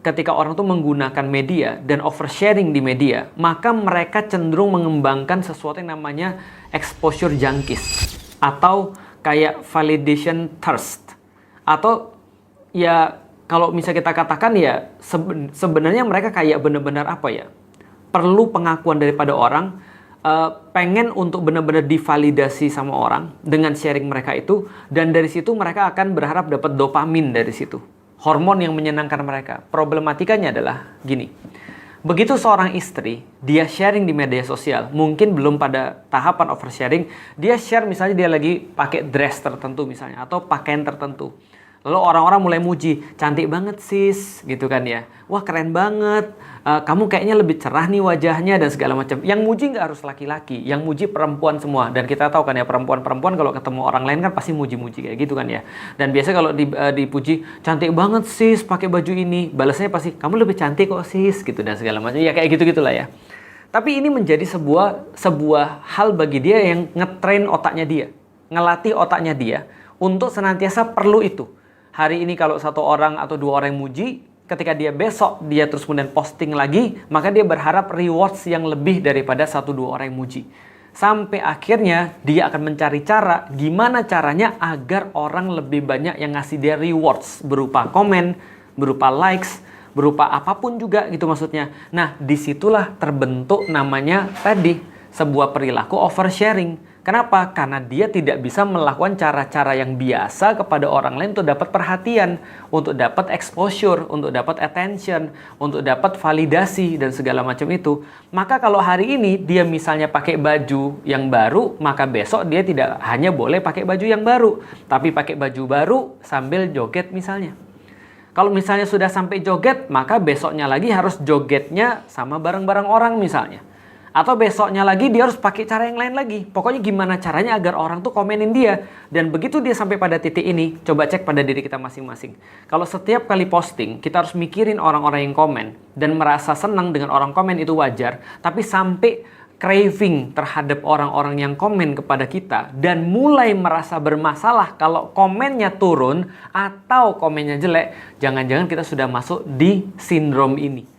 ketika orang tuh menggunakan media dan oversharing di media, maka mereka cenderung mengembangkan sesuatu yang namanya exposure junkies atau kayak validation thirst. Atau ya kalau misalnya kita katakan ya sebenarnya mereka kayak benar-benar apa ya? Perlu pengakuan daripada orang, pengen untuk benar-benar divalidasi sama orang dengan sharing mereka itu, dan dari situ mereka akan berharap dapat dopamin dari situ. Hormon yang menyenangkan mereka. Problematikanya adalah gini. Begitu seorang istri, dia sharing di media sosial, mungkin belum pada tahapan oversharing, dia share misalnya dia lagi pakai dress tertentu misalnya, atau pakaian tertentu. Lalu orang-orang mulai muji, cantik banget sis, gitu kan ya. Wah keren banget, kamu kayaknya lebih cerah nih wajahnya dan segala macam. Yang muji nggak harus laki-laki, yang muji perempuan semua. Dan kita tahu kan ya, perempuan-perempuan kalau ketemu orang lain kan pasti muji-muji kayak gitu kan ya. Dan biasa kalau dipuji, cantik banget sis pakai baju ini, balasnya pasti, kamu lebih cantik kok sis, gitu dan segala macam. Ya kayak gitu-gitulah ya. Tapi ini menjadi sebuah hal bagi dia yang ngetrain otaknya dia, ngelatih otaknya dia untuk senantiasa perlu itu. Hari ini kalau satu orang atau dua orang yang muji, ketika dia besok dia terus kemudian posting lagi, maka dia berharap rewards yang lebih daripada satu dua orang yang muji. Sampai akhirnya dia akan mencari cara gimana caranya agar orang lebih banyak yang ngasih dia rewards berupa komen, berupa likes, berupa apapun juga gitu maksudnya. Nah, disitulah terbentuk namanya tadi sebuah perilaku oversharing. Kenapa? Karena dia tidak bisa melakukan cara-cara yang biasa kepada orang lain untuk dapat perhatian, untuk dapat exposure, untuk dapat attention, untuk dapat validasi dan segala macam itu. Maka kalau hari ini dia misalnya pakai baju yang baru, maka besok dia tidak hanya boleh pakai baju yang baru, tapi pakai baju baru sambil joget misalnya. Kalau misalnya sudah sampai joget, maka besoknya lagi harus jogetnya sama bareng-bareng orang misalnya. Atau besoknya lagi dia harus pakai cara yang lain lagi. Pokoknya gimana caranya agar orang tuh komenin dia. Dan begitu dia sampai pada titik ini, coba cek pada diri kita masing-masing. Kalau setiap kali posting, kita harus mikirin orang-orang yang komen. Dan merasa senang dengan orang komen itu wajar. Tapi sampai craving terhadap orang-orang yang komen kepada kita. Dan mulai merasa bermasalah kalau komennya turun atau komennya jelek. Jangan-jangan kita sudah masuk di sindrom ini.